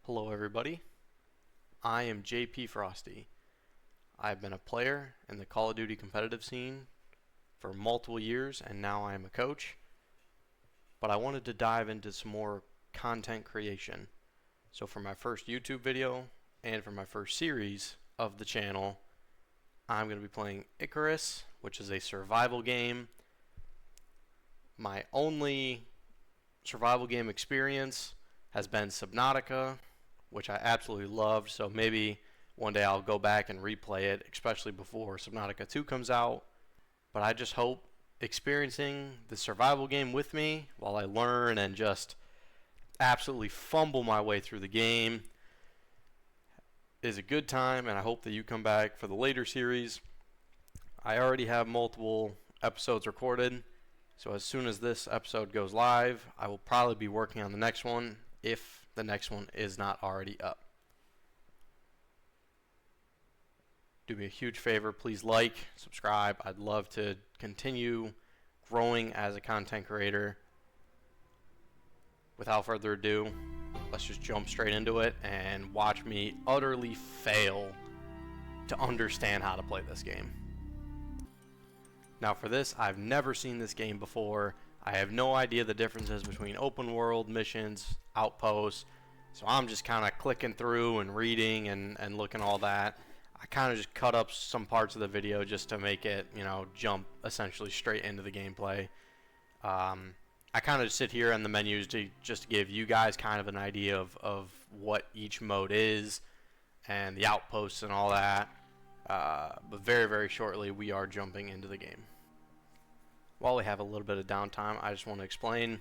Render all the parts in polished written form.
Hello everybody, I am JP Frosty. I've been a player in the Call of Duty competitive scene for multiple years and now I am a coach, but I wanted to dive into some more content creation. So for my first YouTube video and for my first series of the channel, I'm going to be playing Icarus, which is a survival game. My only survival game experience has been Subnautica, which I absolutely loved, so maybe one day I'll go back and replay it, especially before Subnautica 2 comes out. But I just hope experiencing the survival game with me while I learn and just absolutely fumble my way through the game is a good time, and I hope that you come back for the later series. I already have multiple episodes recorded, so as soon as this episode goes live, I will probably be working on the next one if the next one is not already up. Do me a huge favor, please like, subscribe. I'd love to continue growing as a content creator. Without further ado, let's just jump straight into it and watch me utterly fail to understand how to play this game. Now for this, I've never seen this game before. I have no idea the differences between open world missions, outposts, so I'm just kind of clicking through and reading and looking all that. I kind of just cut up some parts of the video just to make it, jump essentially straight into the gameplay. I kind of sit here in the menus to just give you guys kind of an idea of what each mode is and the outposts and all that. But very, very shortly we are jumping into the game. While we have a little bit of downtime, I just want to explain.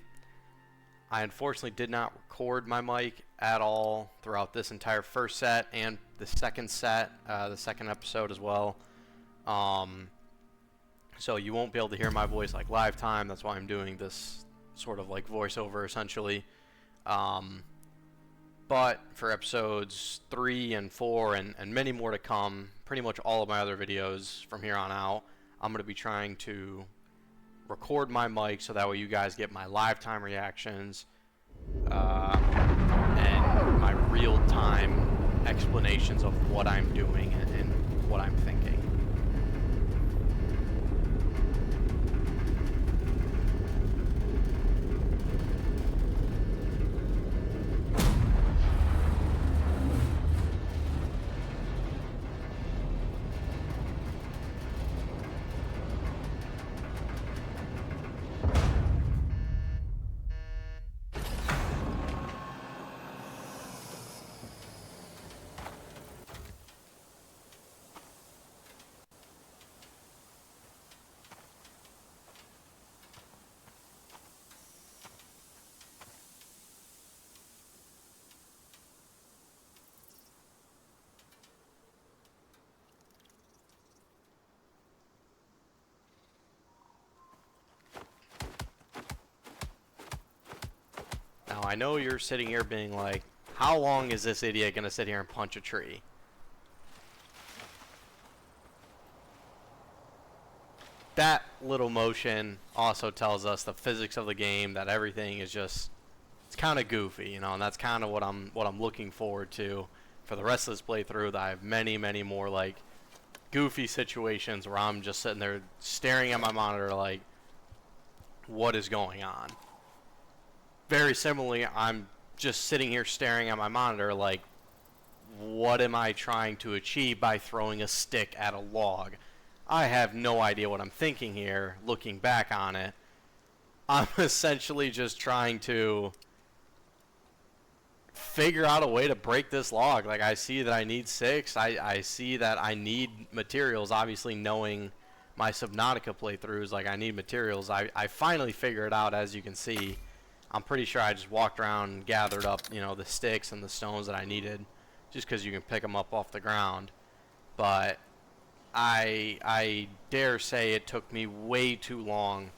I unfortunately did not record my mic at all throughout this entire first set and the second set, the second episode as well. So you won't be able to hear my voice like live time. That's why I'm doing this sort of like voiceover essentially. But for episodes 3 and 4 and many more to come, pretty much all of my other videos from here on out, I'm going to be trying to record my mic so that way you guys get my live time reactions and my real time explanations of what I'm doing and what I'm thinking. Now I know you're sitting here being like, how long is this idiot gonna sit here and punch a tree? That little motion also tells us the physics of the game, that everything is just, it's kind of goofy, and that's kind of what I'm looking forward to for the rest of this playthrough. That I have many more like goofy situations where I'm just sitting there staring at my monitor like, what is going on? Very similarly, I'm just sitting here staring at my monitor like, what am I trying to achieve by throwing a stick at a log? I have no idea what I'm thinking here, looking back on it. I'm essentially just trying to figure out a way to break this log. Like, I see that I need 6. I see that I need materials. Obviously, knowing my Subnautica playthroughs, like, I need materials. I finally figured it out, as you can see. I'm pretty sure I just walked around and gathered up, the sticks and the stones that I needed, just because you can pick them up off the ground. But I dare say it took me way too long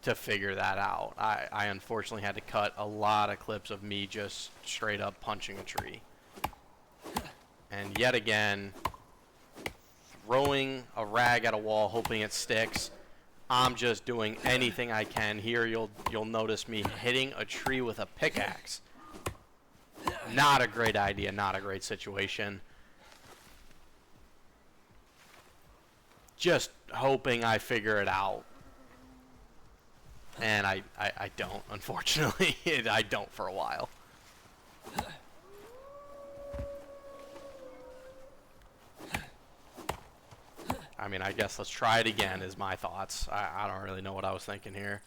to figure that out. I unfortunately had to cut a lot of clips of me just straight up punching a tree. And yet again, throwing a rag at a wall hoping it sticks. I'm just doing anything I can. Here you'll notice me hitting a tree with a pickaxe. Not a great idea, not a great situation. Just hoping I figure it out. And I don't, unfortunately. I don't for a while. I mean, I guess let's try it again is my thoughts. I don't really know what I was thinking here.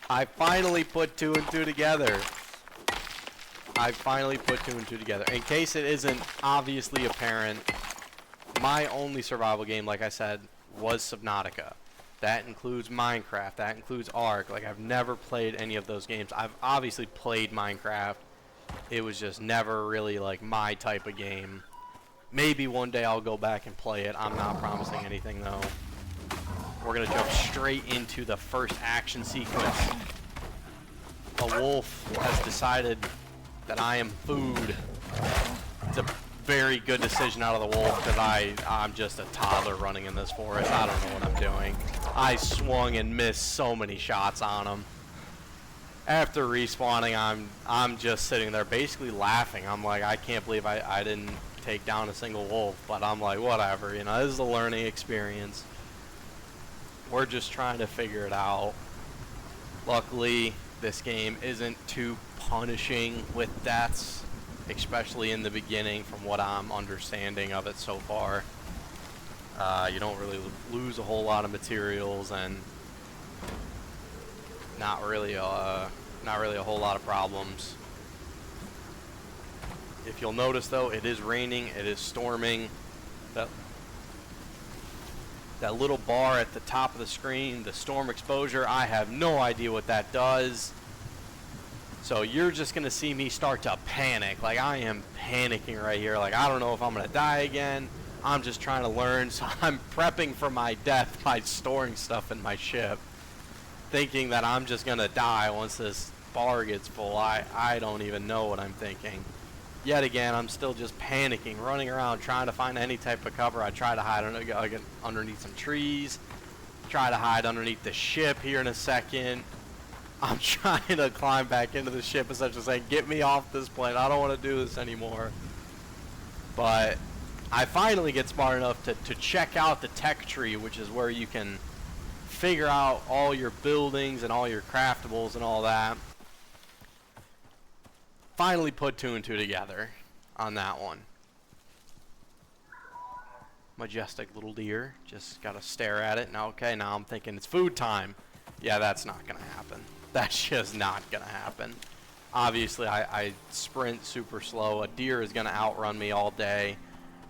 I finally put 2 and 2 together. I finally put 2 and 2 together. In case it isn't obviously apparent, my only survival game, like I said, was Subnautica. That includes Minecraft. That includes Ark. Like, I've never played any of those games. I've obviously played Minecraft. It was just never really, like, my type of game. Maybe one day I'll go back and play it. I'm not promising anything, though. We're going to jump straight into the first action sequence. A wolf has decided that I am food. It's a very good decision out of the wolf because I'm just a toddler running in this forest. I don't know what I'm doing. I swung and missed so many shots on him. After respawning, I'm just sitting there basically laughing. I'm like, I can't believe I didn't take down a single wolf, but I'm like, whatever, you know, this is a learning experience. We're just trying to figure it out. Luckily, this game isn't too punishing with deaths, especially in the beginning from what I'm understanding of it so far. You don't really lose a whole lot of materials and not really a whole lot of problems. If you'll notice though, it is raining, it is storming. That little bar at the top of the screen, the storm exposure, I have no idea what that does. So you're just gonna see me start to panic. Like, I am panicking right here. Like, I don't know if I'm gonna die again. I'm just trying to learn, so I'm prepping for my death by storing stuff in my ship, thinking that I'm just gonna die once this bar gets full. I don't even know what I'm thinking. Yet again, I'm still just panicking, running around trying to find any type of cover. I try to hide underneath some trees, try to hide underneath the ship here in a second. I'm trying to climb back into the ship, essentially saying, get me off this plane. I don't want to do this anymore. But I finally get smart enough to check out the tech tree, which is where you can figure out all your buildings and all your craftables and all that. Finally put 2 and 2 together on that one. Majestic little deer. Just gotta stare at it. Now, okay, now I'm thinking it's food time. Yeah, that's not gonna happen. That's just not gonna happen. Obviously, I sprint super slow. A deer is gonna outrun me all day.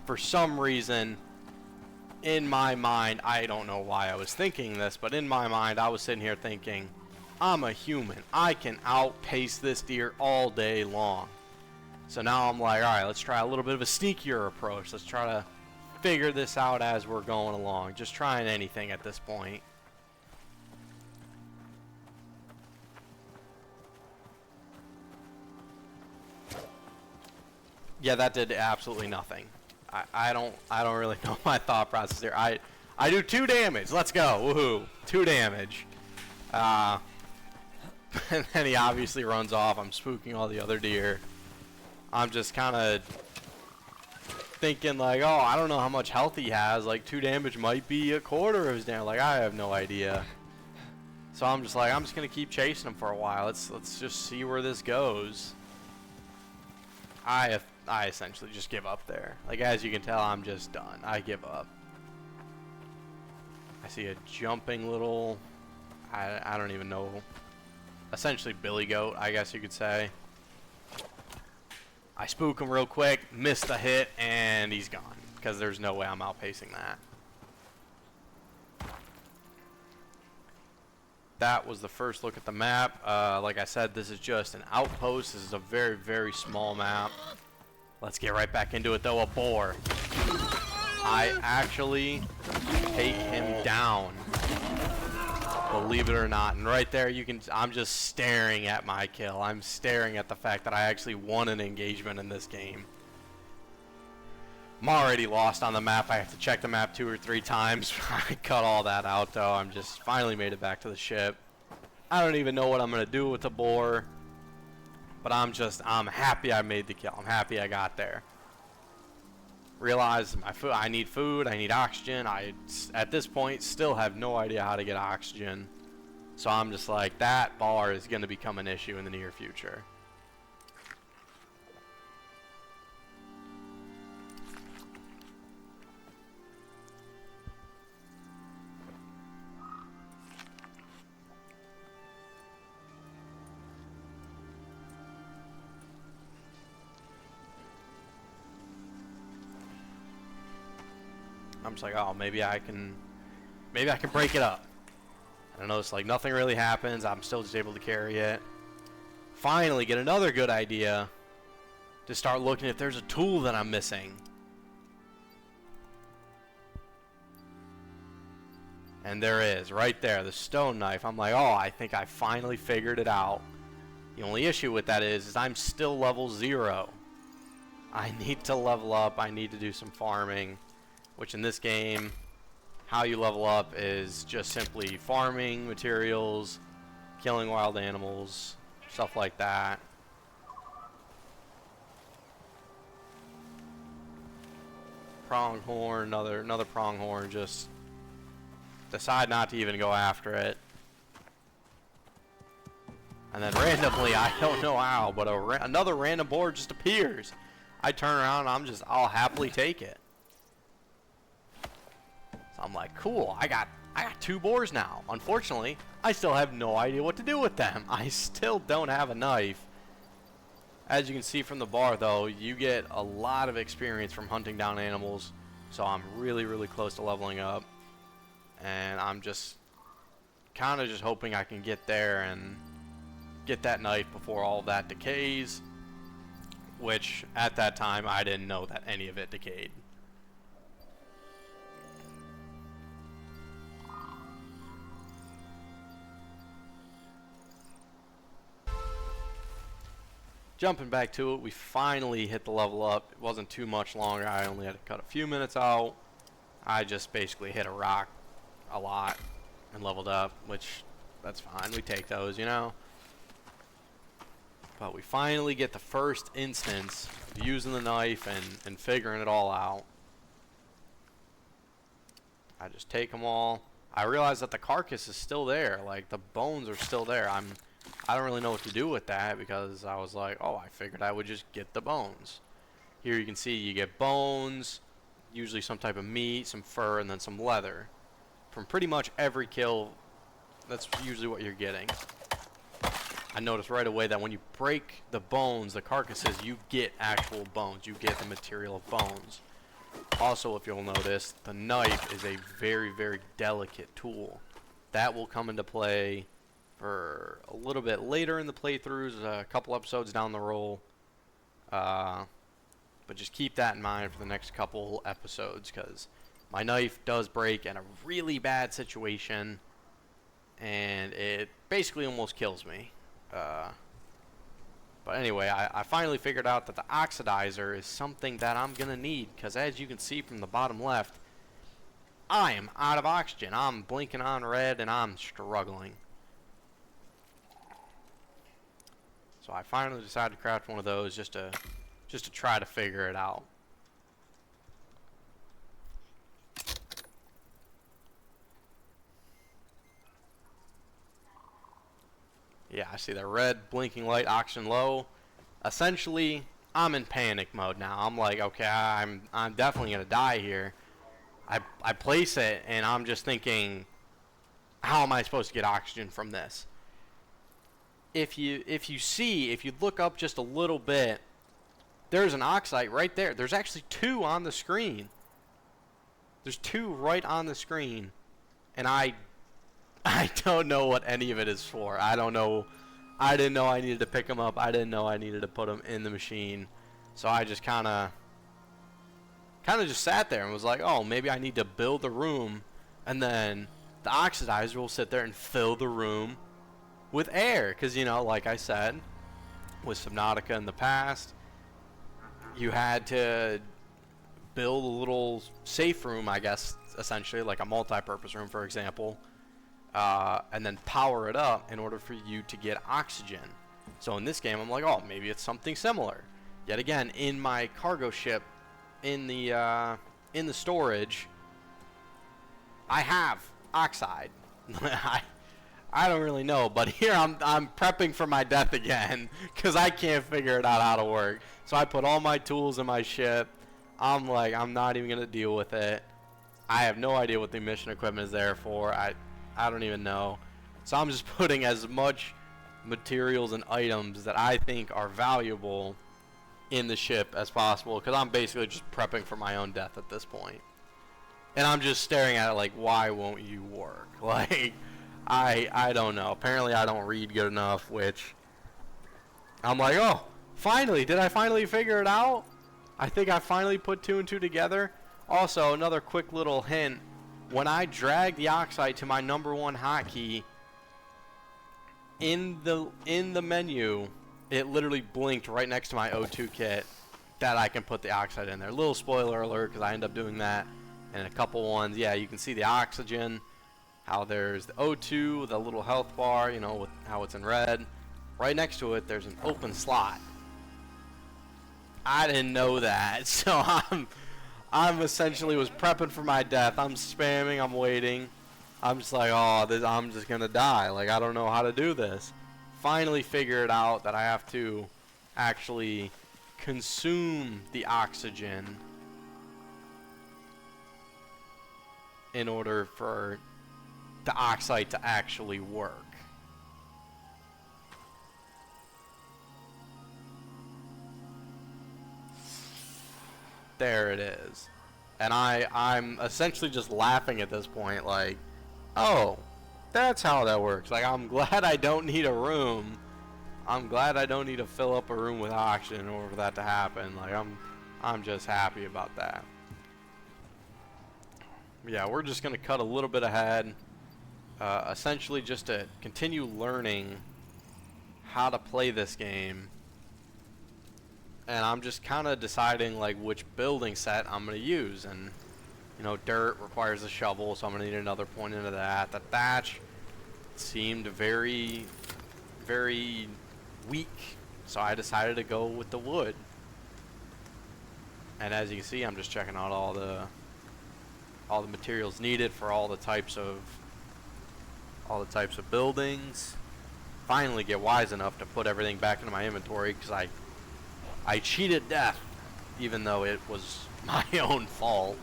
For some reason, in my mind, I don't know why I was thinking this, but in my mind, I was sitting here thinking, I'm a human. I can outpace this deer all day long. So now I'm like, alright, let's try a little bit of a sneakier approach. Let's try to figure this out as we're going along. Just trying anything at this point. Yeah, that did absolutely nothing. I don't really know my thought process there. I do 2 damage. Let's go. Woohoo. 2 damage. And then he obviously runs off. I'm spooking all the other deer. I'm just kind of thinking like, oh, I don't know how much health he has. Like, 2 damage might be a quarter of his damage. Like, I have no idea. So I'm just like, I'm just gonna keep chasing him for a while. Let's just see where this goes. I essentially just give up there. Like, as you can tell, I'm just done. I give up. I see a jumping little, I don't even know. Essentially billy goat, I guess you could say. I spook him real quick, miss the hit, and he's gone. Because there's no way I'm outpacing that. That was the first look at the map. Like I said, this is just an outpost. This is a very, very small map. Let's get right back into it, though. A boar. I actually take him down. Believe it or not. And right there, I'm just staring at my kill. I'm staring at the fact that I actually won an engagement in this game. I'm already lost on the map. I have to check the map 2 or 3 times. I cut all that out, though. I'm just finally made it back to the ship. I don't even know what I'm gonna do with the boar, but I'm happy I made the kill. I'm happy I got there. Realize my food. I need food. I need oxygen. I at this point still have no idea how to get oxygen, so I'm just like, that bar is gonna become an issue in the near future. I'm just like, oh, maybe I can break it up. I don't know, it's like nothing really happens. I'm still just able to carry it. Finally get another good idea to start looking if there's a tool that I'm missing. And there is, right there, the stone knife. I'm like, oh, I think I finally figured it out. The only issue with that is I'm still level 0. I need to level up. I need to do some farming. Which in this game, how you level up is just simply farming materials, killing wild animals, stuff like that. Pronghorn, another pronghorn, just decide not to even go after it. And then randomly, I don't know how, but another random boar just appears. I turn around and I'll happily take it. So I'm like, cool, I got 2 boars now. Unfortunately, I still have no idea what to do with them. I still don't have a knife. As you can see from the bar though, you get a lot of experience from hunting down animals. So I'm really, really close to leveling up. And I'm just kind of just hoping I can get there and get that knife before all of that decays. Which, at that time, I didn't know that any of it decayed. Jumping back to it, we finally hit the level up. It wasn't too much longer. I only had to cut a few minutes out. I just basically hit a rock a lot and leveled up, which that's fine. We take those, you know. But we finally get the first instance of using the knife and figuring it all out. I just take them all. I realize that the carcass is still there. Like, the bones are still there. I don't really know what to do with that because I was like, oh, I figured I would just get the bones. Here you can see you get bones, usually some type of meat, some fur, and then some leather. From pretty much every kill, that's usually what you're getting. I noticed right away that when you break the bones, the carcasses, you get actual bones. You get the material of bones. Also, if you'll notice, the knife is a very, very delicate tool. That will come into play for a little bit later in the playthroughs, a couple episodes down the road. But just keep that in mind for the next couple episodes, because my knife does break in a really bad situation, and it basically almost kills me. But anyway, I finally figured out that the oxidizer is something that I'm going to need, because as you can see from the bottom left, I am out of oxygen. I'm blinking on red, and I'm struggling. So I finally decided to craft one of those just to try to figure it out. Yeah, I see the red blinking light, oxygen low. Essentially, I'm in panic mode now. I'm like, okay, I'm definitely gonna die here. I place it, and I'm just thinking, how am I supposed to get oxygen from this? If you look up just a little bit, there's an oxide right there. There's actually 2 on the screen. There's 2 right on the screen, and I don't know what any of it is for. I don't know. I didn't know I needed to pick them up. I didn't know I needed to put them in the machine. So I just kind of just sat there and was like, oh, maybe I need to build a room, and then the oxidizer will sit there and fill the room with air. Because, you know, like I said, with Subnautica in the past, you had to build a little safe room, I guess, essentially, like a multi-purpose room, for example, and then power it up in order for you to get oxygen. So in this game, I'm like, oh, maybe it's something similar. Yet again, in my cargo ship, in the storage, I have oxide. I don't really know, but here I'm prepping for my death again because I can't figure it out how to work. So I put all my tools in my ship. I'm like, I'm not even gonna deal with it. I have no idea what the mission equipment is there for. I don't even know. So I'm just putting as much materials and items that I think are valuable in the ship as possible, because I'm basically just prepping for my own death at this point. And I'm just staring at it like, why won't you work? Like, I don't know. Apparently I don't read good enough, which I'm like, oh, finally, did I finally figure it out? I think I finally put 2 and 2 together. Also, another quick little hint, when I drag the oxide to my #1 hotkey, in the menu, it literally blinked right next to my O2 kit that I can put the oxide in there. Little spoiler alert, because I end up doing that in a couple ones. Yeah, you can see the oxygen, how there's the O2, the little health bar, you know, with how it's in red. Right next to it, there's an open slot. I didn't know that, so I'm essentially was prepping for my death. I'm spamming, I'm waiting. I'm just like, oh, I'm just gonna die. Like, I don't know how to do this. Finally figured out that I have to actually consume the oxygen in order for the oxide to actually work. There it is. And I'm essentially just laughing at this point, like, oh, that's how that works. Like, I'm glad I don't need a room. I'm glad I don't need to fill up a room with oxygen in order for that to happen. Like, I'm just happy about that. Yeah, we're just gonna cut a little bit ahead, essentially just to continue learning how to play this game. And I'm just kind of deciding like which building set I'm going to use. And you know, dirt requires a shovel, so I'm going to need another point into that. The thatch seemed very, very weak, so I decided to go with the wood. And as you can see, I'm just checking out all the materials needed for all the types of buildings. Finally get wise enough to put everything back into my inventory, because I cheated death, even though it was my own fault.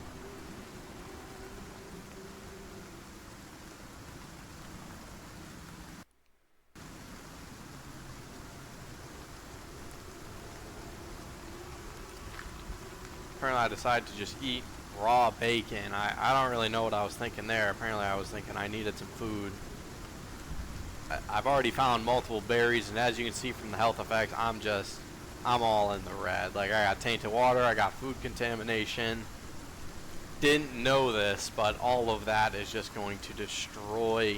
Apparently I decided to just eat raw bacon. I don't really know what I was thinking there. Apparently I was thinking I needed some food. I've already found multiple berries, and as you can see from the health effects, I'm all in the red. Like, I got tainted water, I got food contamination. Didn't know this, but all of that is just going to destroy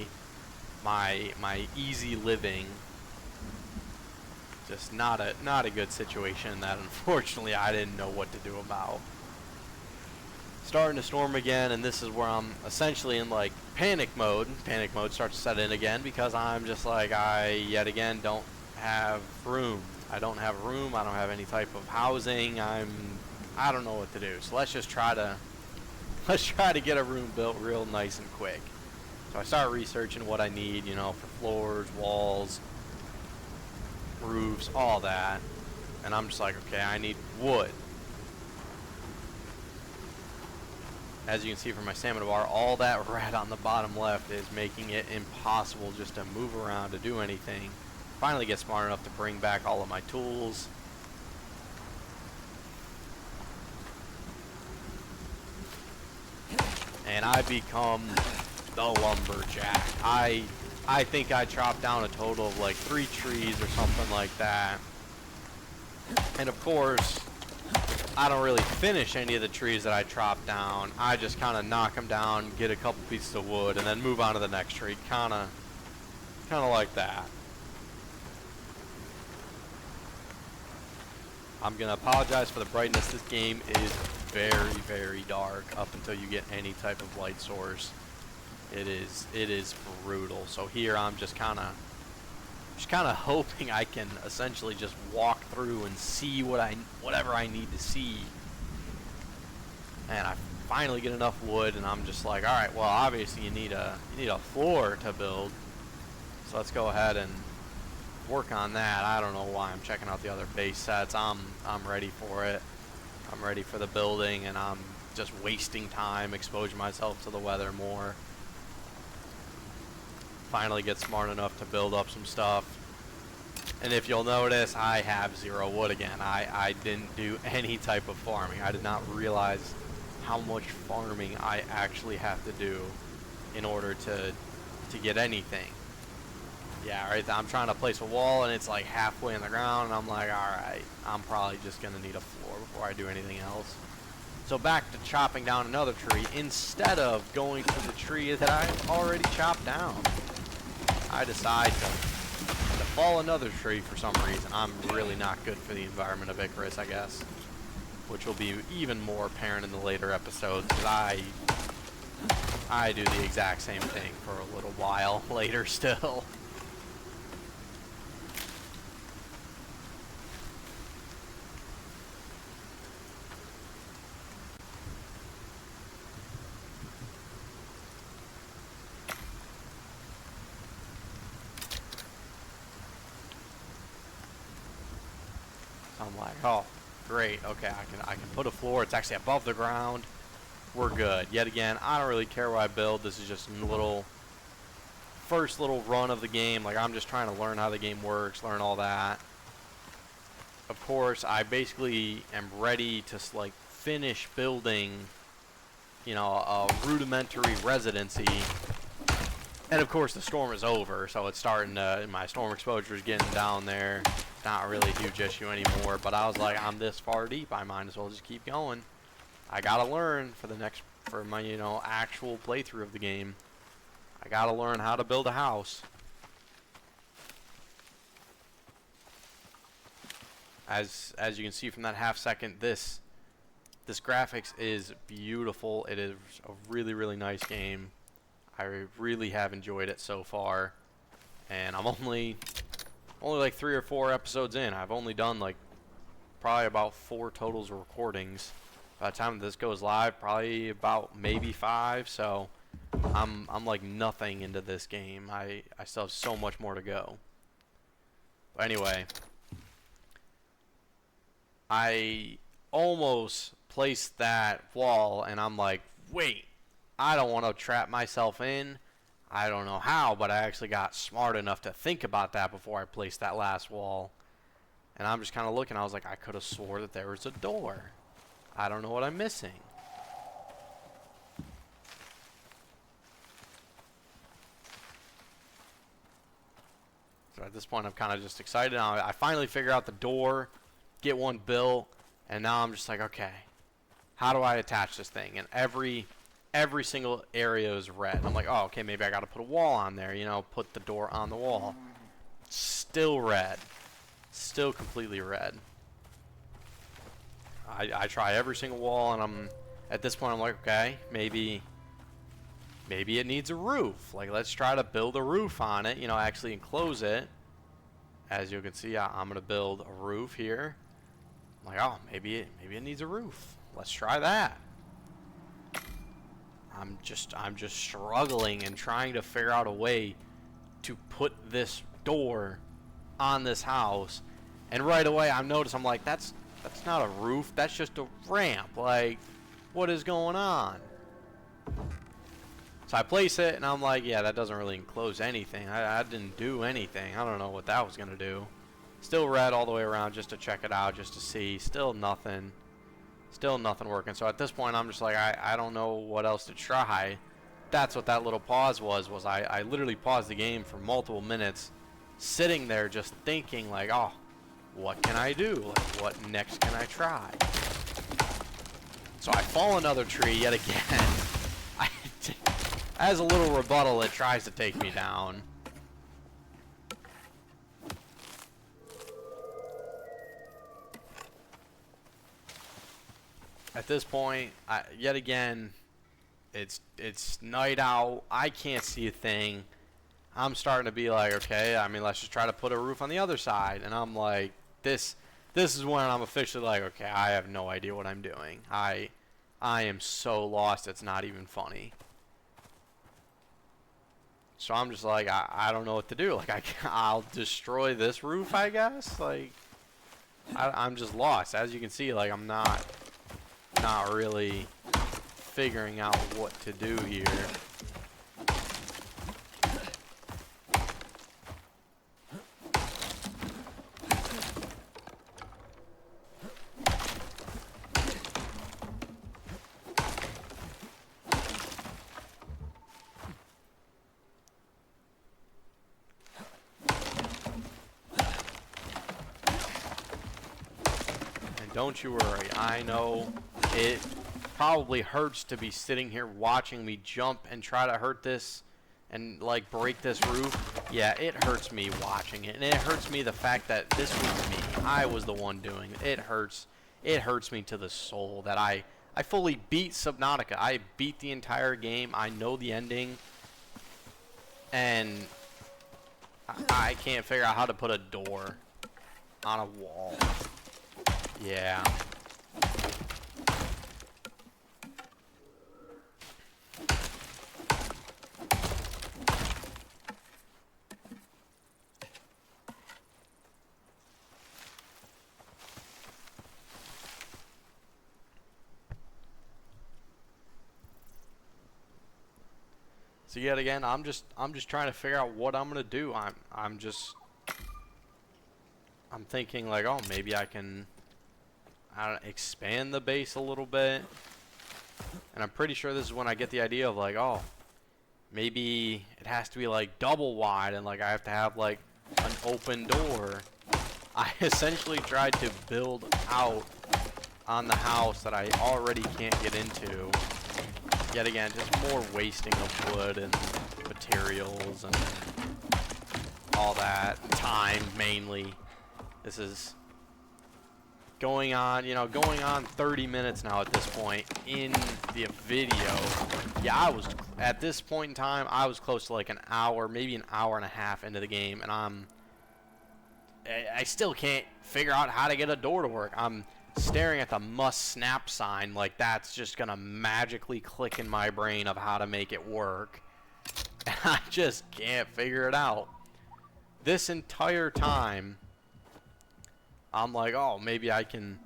my easy living. Just not a good situation that unfortunately I didn't know what to do about. Starting to storm again, and this is where I'm essentially in like panic mode. Panic mode starts to set in again because I'm just like, I yet again don't have room. I don't have room. I don't have any type of housing. I don't know what to do. So let's try to get a room built real nice and quick. So I start researching what I need, you know, for floors, walls, roofs, all that. And I'm just like, okay, I need wood. As you can see from my stamina bar, all that red on the bottom left is making it impossible just to move around, to do anything. Finally get smart enough to bring back all of my tools. And I become the lumberjack. I think I chopped down a total of like 3 trees or something like that. And of course, I don't really finish any of the trees that I chop down. I just kind of knock them down, get a couple pieces of wood, and then move on to the next tree. Kind of like that. I'm going to apologize for the brightness. This game is very, very dark up until you get any type of light source. It is brutal. So here I'm just kind of hoping I can essentially just walk through and see whatever I need to see. And I finally get enough wood, and I'm just like, all right, well, obviously you need a floor to build. So let's go ahead and work on that. I don't know why I'm checking out the other base sets. I'm ready for it. I'm ready for the building, and I'm just wasting time, exposing myself to the weather more. Finally get smart enough to build up some stuff. And if you'll notice, I have 0 wood again. I didn't do any type of farming. I did not realize how much farming I actually have to do in order to get anything. Yeah, right. I'm trying to place a wall, and it's like halfway in the ground, and I'm like, all right, I'm probably just gonna need a floor before I do anything else. So back to chopping down another tree instead of going to the tree that I already chopped down. I decide to fall another tree for some reason. I'm really not good for the environment of Icarus, I guess, which will be even more apparent in the later episodes, because I do the exact same thing for a little while later still. I'm like, oh, great. Okay, I can put a floor. It's actually above the ground. We're good. Yet again, I don't really care what I build. This is just a first little run of the game. Like, I'm just trying to learn how the game works, learn all that. Of course, I basically am ready to like finish building, you know, a rudimentary residency. And of course, the storm is over, so it's starting to, my storm exposure is getting down there. Not really a huge issue anymore, but I was like, I'm this far deep, I might as well just keep going. I gotta learn for my, you know, actual playthrough of the game. I gotta learn how to build a house. As you can see from that half second, this graphics is beautiful. It is a really, really nice game. I really have enjoyed it so far, and I'm only like 3 or 4 episodes in. I've only done like probably about 4 totals of recordings. By the time this goes live, probably about maybe 5. So I'm like nothing into this game. I still have so much more to go. But anyway, I almost placed that wall, and I'm like, wait, I don't want to trap myself in. I don't know how, but I actually got smart enough to think about that before I placed that last wall. And I'm just kind of looking. I was like, I could have swore that there was a door. I don't know what I'm missing. So at this point, I'm kind of just excited. I finally figure out the door, get one built, and now I'm just like, okay, how do I attach this thing? And every single area is red. I'm like, oh, okay, maybe I got to put a wall on there, you know, put the door on the wall. Still red. Still completely red. I try every single wall, and at this point I'm like, okay, maybe it needs a roof. Like, let's try to build a roof on it, you know, actually enclose it. As you can see, I'm gonna build a roof here. I'm like, oh, maybe it needs a roof. Let's try that. I'm just struggling and trying to figure out a way to put this door on this house. And right away I'm like, that's not a roof, that's just a ramp. Like, what is going on? So I place it, and I'm like, yeah, that doesn't really enclose anything. I didn't do anything. I don't know what that was gonna do. Still red all the way around just to check it out, just to see. Still nothing working. So at this point I'm just like, I don't know what else to try. That's what that little pause was I literally paused the game for multiple minutes, sitting there just thinking like, oh, what can I do? Like, what next can I try? So I fall another tree yet again. As a little rebuttal, it tries to take me down. At this point, yet again, It's night out. I can't see a thing. I'm starting to be like, okay, I mean, let's just try to put a roof on the other side. And I'm like, this is when I'm officially like, okay, I have no idea what I'm doing. I am so lost, it's not even funny. So I'm just like, I don't know what to do. Like, I'll destroy this roof, I guess. Like, I'm just lost. As you can see, like, I'm not really figuring out what to do here. Don't you worry, I know it probably hurts to be sitting here watching me jump and try to hurt this and like break this roof. Yeah, it hurts me watching it, and it hurts me the fact that this was me. I was the one doing it. It hurts me to the soul that I fully beat Subnautica. I beat the entire game. I know the ending, and I can't figure out how to put a door on a wall. Yeah. So yet again, I'm just trying to figure out what I'm gonna do. I'm thinking like, oh, maybe I can, I don't know, expand the base a little bit. And I'm pretty sure this is when I get the idea of like, oh, maybe it has to be like double wide, and like I have to have like an open door. I essentially tried to build out on the house that I already can't get into. Yet again, just more wasting of wood and materials and all that. Time, mainly. This is going on, you know, going on 30 minutes now at this point in the video. Yeah, at this point in time, I was close to like an hour, maybe an hour and a half into the game, and I still can't figure out how to get a door to work. I'm staring at the must snap sign like that's just gonna magically click in my brain of how to make it work. And I just can't figure it out. This entire time, I'm like, oh, maybe I can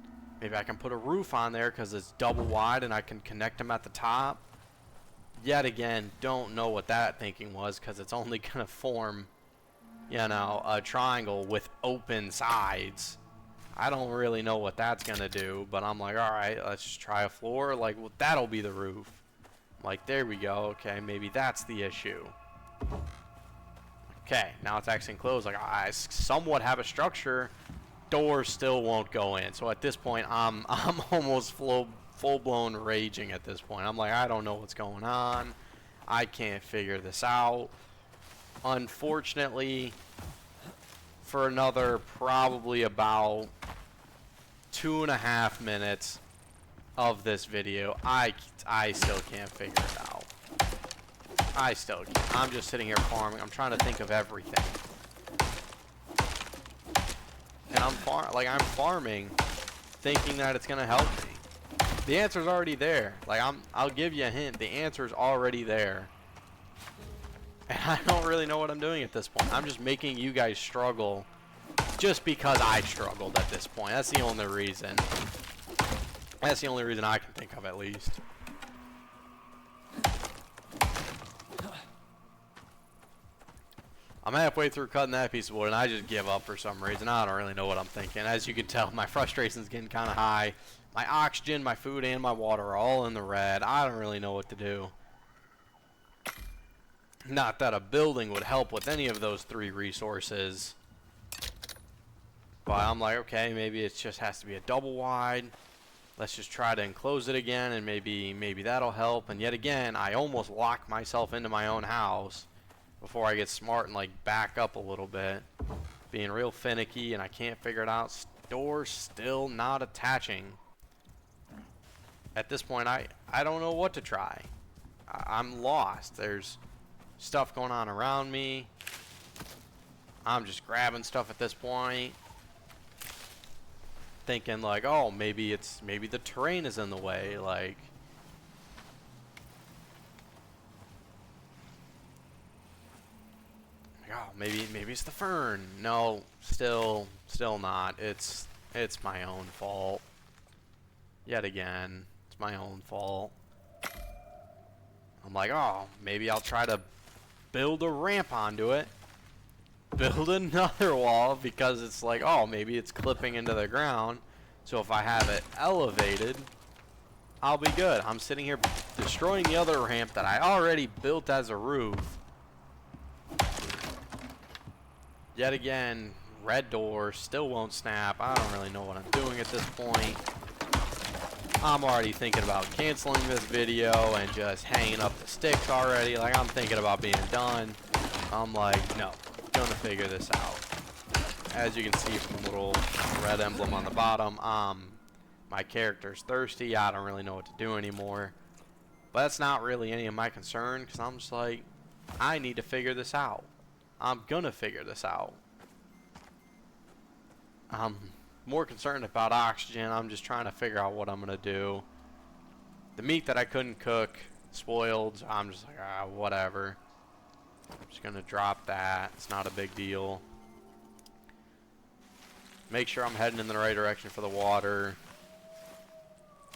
put a roof on there because it's double wide and I can connect them at the top. Yet again, don't know what that thinking was, because it's only gonna form, you know, a triangle with open sides. I don't really know what that's gonna do, but I'm like, all right, let's just try a floor. Like, well, that'll be the roof. I'm like, there we go. Okay, maybe that's the issue. Okay, now it's actually enclosed. Like, I somewhat have a structure. Doors still won't go in. So at this point, I'm almost full-blown raging at this point. I'm like, I don't know what's going on. I can't figure this out. Unfortunately, for another probably about 2.5 minutes of this video, I still can't figure it out. I still can't. I'm just sitting here farming. I'm trying to think of everything. And I'm farming thinking that it's gonna help me. The answer's already there. Like, I'll give you a hint. The answer's already there. And I don't really know what I'm doing at this point. I'm just making you guys struggle just because I struggled at this point. That's the only reason. That's the only reason I can think of, at least. I'm halfway through cutting that piece of wood, and I just give up for some reason. I don't really know what I'm thinking. As you can tell, my frustration's getting kind of high. My oxygen, my food, and my water are all in the red. I don't really know what to do. Not that a building would help with any of those 3 resources. But I'm like, okay, maybe it just has to be a double wide. Let's just try to enclose it again, and maybe that'll help. And yet again, I almost lock myself into my own house before I get smart and like back up a little bit. Being real finicky, and I can't figure it out. Doors still not attaching. At this point, I don't know what to try. I'm lost. There's stuff going on around me. I'm just grabbing stuff at this point, thinking like, oh, maybe the terrain is in the way, like. Oh, maybe it's the fern. No, still not. It's my own fault. Yet again, it's my own fault. I'm like, oh, maybe I'll try to build a ramp onto it. Build another wall because it's like, oh, maybe it's clipping into the ground. So if I have it elevated, I'll be good. I'm sitting here destroying the other ramp that I already built as a roof. Yet again, red door still won't snap. I don't really know what I'm doing at this point. I'm already thinking about canceling this video and just hanging up the sticks already. Like, I'm thinking about being done. I'm like, no, gonna figure this out. As you can see from the little red emblem on the bottom, my character's thirsty. I don't really know what to do anymore. But that's not really any of my concern, because I'm just like, I need to figure this out. I'm gonna figure this out. I'm more concerned about oxygen. I'm just trying to figure out what I'm gonna do. The meat that I couldn't cook spoiled, so I'm just like, whatever. I'm just gonna drop that. It's not a big deal. Make sure I'm heading in the right direction for the water.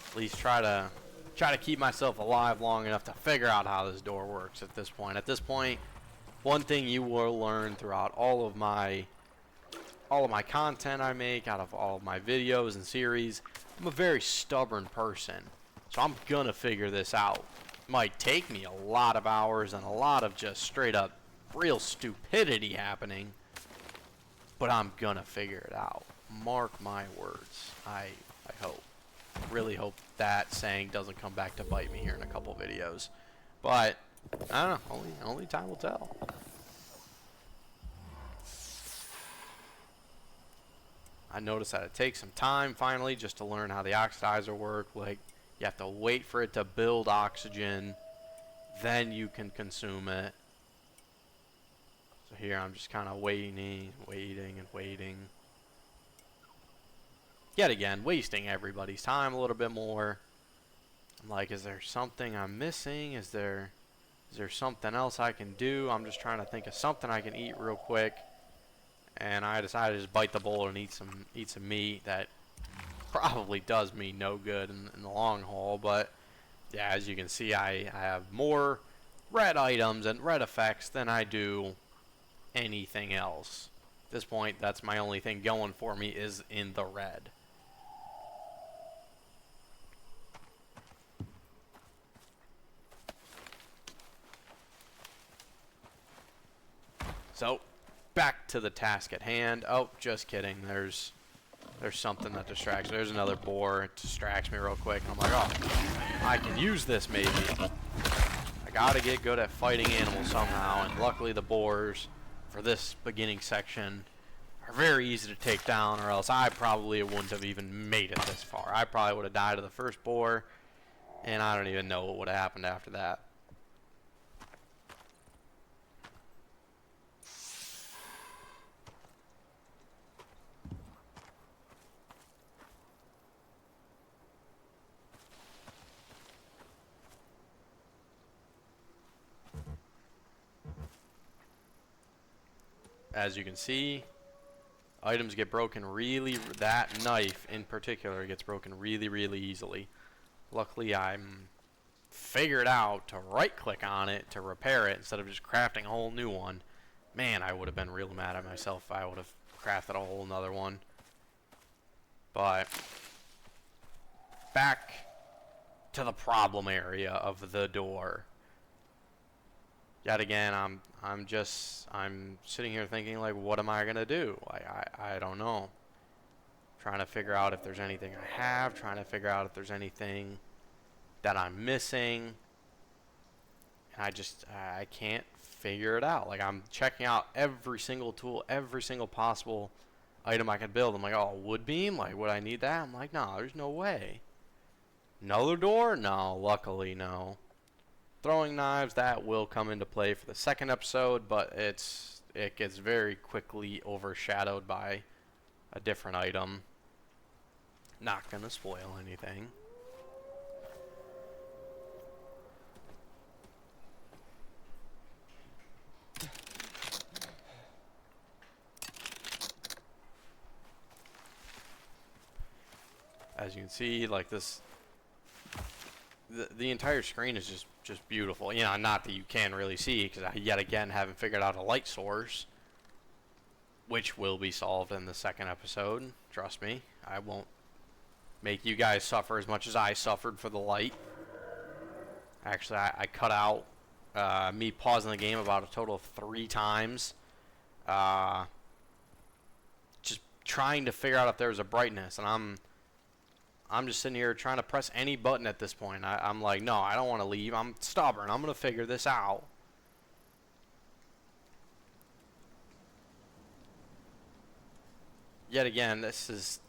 At least try to keep myself alive long enough to figure out how this door works at this point. At this point, one thing you will learn throughout all of my content I make, out of all of my videos and series, I'm a very stubborn person. So I'm gonna figure this out. It might take me a lot of hours and a lot of just straight up real stupidity happening, but I'm gonna figure it out. Mark my words. I hope. Really hope that saying doesn't come back to bite me here in a couple videos. But I don't know, only time will tell. I noticed that it takes some time finally just to learn how the oxidizer works. Like, you have to wait for it to build oxygen, then you can consume it. So here I'm just kind of waiting. Yet again, wasting everybody's time a little bit more. I'm like, is there something I'm missing? Is there something else I can do? I'm just trying to think of something I can eat real quick. And I decided to just bite the bullet and eat some meat that probably does me no good in the long haul. But yeah, as you can see, I have more red items and red effects than I do anything else. At this point, that's my only thing going for me, is in the red. So, back to the task at hand. Oh, just kidding. There's something that distracts me. There's another boar. It distracts me real quick. And I'm like, oh, I can use this maybe. I gotta get good at fighting animals somehow. And luckily the boars for this beginning section are very easy to take down, or else I probably wouldn't have even made it this far. I probably would have died to the first boar, and I don't even know what would have happened after that. As you can see, items get broken that knife in particular gets broken really easily. Luckily, I'm figured out to right click on it to repair it instead of just crafting a whole new one. Man, I would have been real mad at myself if I would have crafted a whole nother one. But back to the problem area of the door. Yet again, I'm sitting here thinking, like, what am I gonna do? I don't know. Trying to figure out if there's anything I have, trying to figure out if there's anything that I'm missing. And I can't figure it out. Like, I'm checking out every single tool, every single possible item I could build. I'm like, oh, wood beam? Like, would I need that? I'm like, no, there's no way. Another door? No, luckily, no. throwing knives, that will come into play for the second episode, but it gets very quickly overshadowed by a different item. Not gonna spoil anything. As you can see, like this, the entire screen is just beautiful. You know, not that you can really see, because I yet again haven't figured out a light source, which will be solved in the second episode. Trust me, I won't make you guys suffer as much as I suffered for the light. Actually, I cut out me pausing the game about a total of 3 times, just trying to figure out if there was a brightness, and I'm just sitting here trying to press any button at this point. I'm like, no, I don't want to leave. I'm stubborn. I'm going to figure this out. Yet again, this is...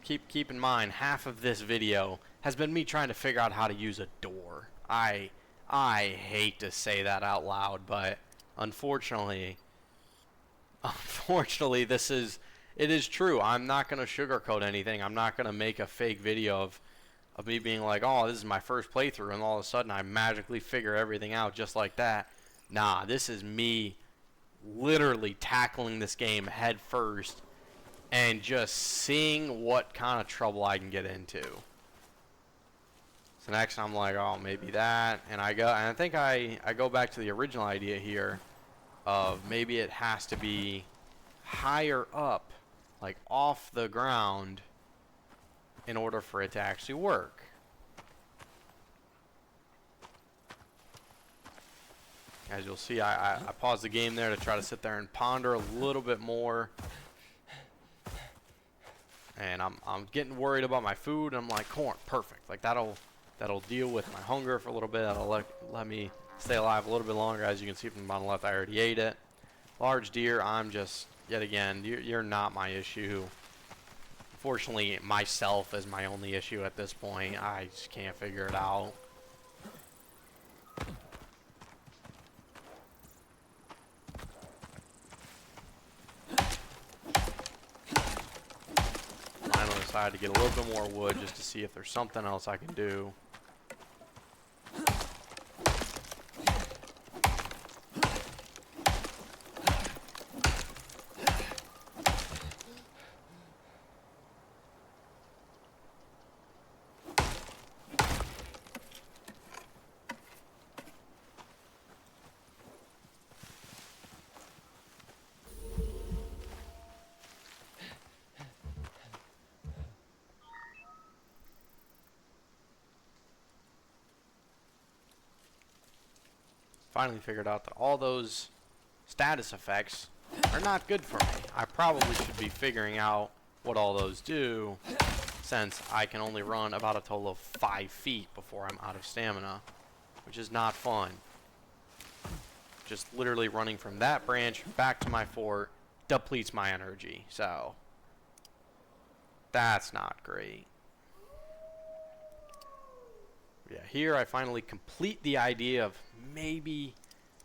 Keep in mind, half of this video has been me trying to figure out how to use a door. I hate to say that out loud, but unfortunately, it is true. I'm not going to sugarcoat anything. I'm not going to make a fake video of me being like, oh, this is my first playthrough, and all of a sudden I magically figure everything out just like that. Nah, this is me literally tackling this game head first and just seeing what kind of trouble I can get into. So next I'm like, oh, maybe that, and I think I go back to the original idea here of maybe it has to be higher up, like off the ground, in order for it to actually work. As you'll see, I paused the game there to try to sit there and ponder a little bit more. And I'm getting worried about my food, and I'm like, corn, perfect. Like that'll deal with my hunger for a little bit. That'll let me stay alive a little bit longer. As you can see from the bottom left, I already ate it. Large deer, I'm just, yet again, you're not my issue. Unfortunately, myself is my only issue at this point. I just can't figure it out. Finally decided to get a little bit more wood just to see if there's something else I can do. Finally figured out that all those status effects are not good for me. I probably should be figuring out what all those do, since I can only run about a total of 5 feet before I'm out of stamina, which is not fun. Just literally running from that branch back to my fort depletes my energy, so that's not great. Yeah, here I finally complete the idea of maybe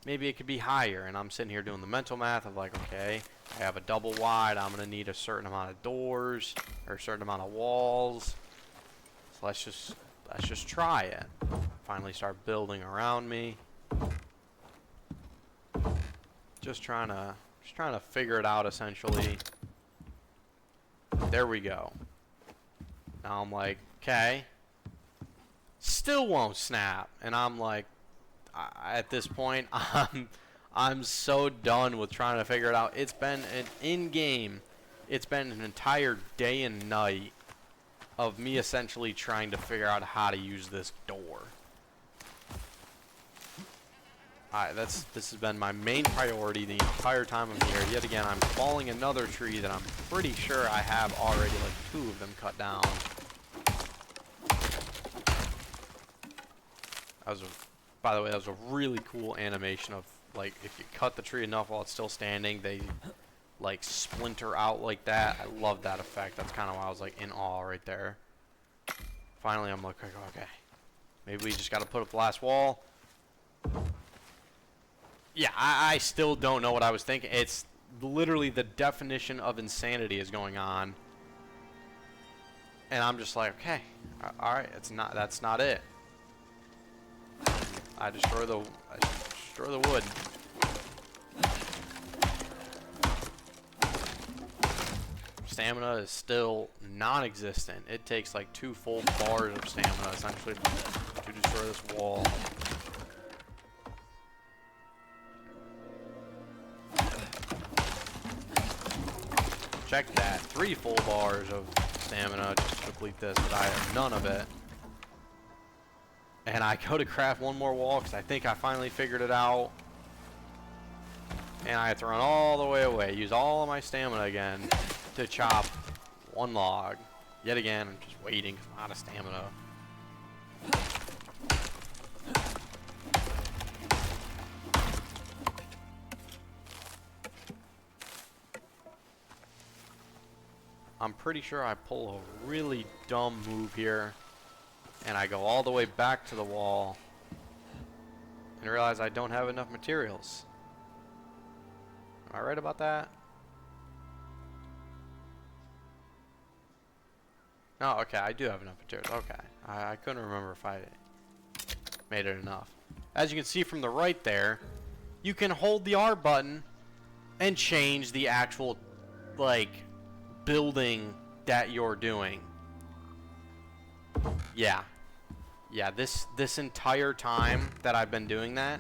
it could be higher, and I'm sitting here doing the mental math of like, okay, I have a double wide, I'm gonna need a certain amount of doors or a certain amount of walls. So let's just try it. Finally start building around me. Just trying to figure it out essentially. There we go. Now I'm like, okay. Still won't snap, and I'm like, at this point, I'm so done with trying to figure it out. It's been an in-game, it's been an entire day and night of me essentially trying to figure out how to use this door. This has been my main priority the entire time I'm here. Yet again, I'm falling another tree that I'm pretty sure I have already like 2 of them cut down. By the way, that was a really cool animation of, like, if you cut the tree enough while it's still standing, they, like, splinter out like that. I love that effect. That's kind of why I was, like, in awe right there. Finally, I'm like, okay, maybe we just got to put up the last wall. Yeah, I still don't know what I was thinking. It's literally the definition of insanity is going on. And I'm just like, okay, all right, that's not it. I destroy the wood. Stamina is still non-existent. It takes like 2 full bars of stamina essentially to destroy this wall. Check that, 3 full bars of stamina just to complete this, but I have none of it. And I go to craft one more wall because I think I finally figured it out. And I have to run all the way away, use all of my stamina again to chop 1 log. Yet again, I'm just waiting because I'm out of stamina. I'm pretty sure I pull a really dumb move here. And I go all the way back to the wall and realize I don't have enough materials. Am I right about that? No, okay, I do have enough materials. Okay. I couldn't remember if I made it enough. As you can see from the right there, you can hold the R button and change the actual, like, building that you're doing. Yeah, this entire time that I've been doing that,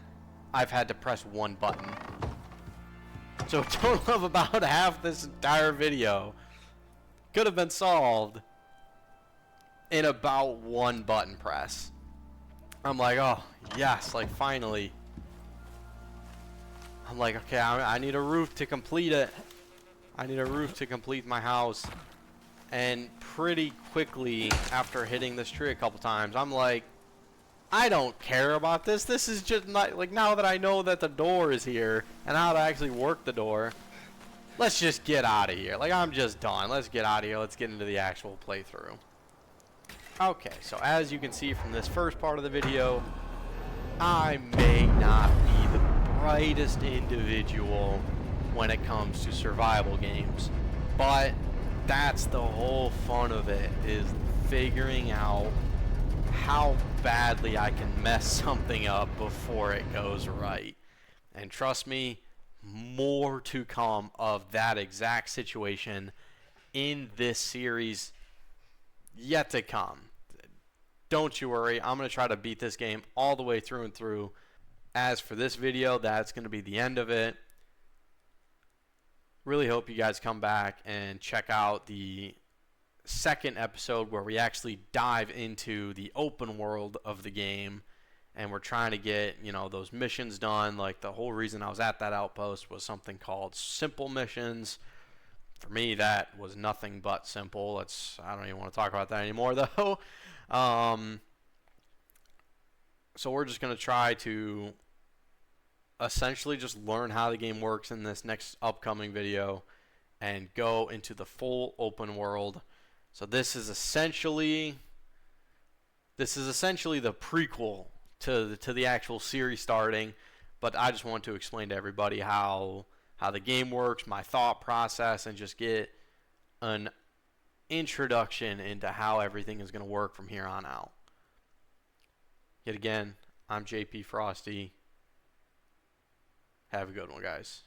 I've had to press 1 button. So a total of about half this entire video could have been solved in about 1 button press. I'm like, oh yes, like finally. I'm like, okay, I need a roof to complete it. I need a roof to complete my house. And pretty quickly after hitting this tree a couple times, I'm like, I don't care about this. This is just not, like, now that I know that the door is here and how to actually work the door, let's just get out of here. Like, I'm just done. Let's get out of here. Let's get into the actual playthrough. Okay, so as you can see from this first part of the video, I may not be the brightest individual when it comes to survival games, but that's the whole fun of it, is figuring out how badly I can mess something up before it goes right. And trust me, more to come of that exact situation in this series yet to come. Don't you worry, I'm going to try to beat this game all the way through and through. As for this video, that's going to be the end of it. Really hope you guys come back and check out the second episode where we actually dive into the open world of the game, and we're trying to get, you know, those missions done. Like, the whole reason I was at that outpost was something called simple missions. For me, that was nothing but simple. I don't even want to talk about that anymore, though. So we're just going to try to essentially just learn how the game works in this next upcoming video and go into the full open world. So this is essentially the prequel to the actual series starting, but I just want to explain to everybody how the game works, my thought process, and just get an introduction into how everything is going to work from here on out. Yet again, I'm JP Frosty. Have a good one, guys.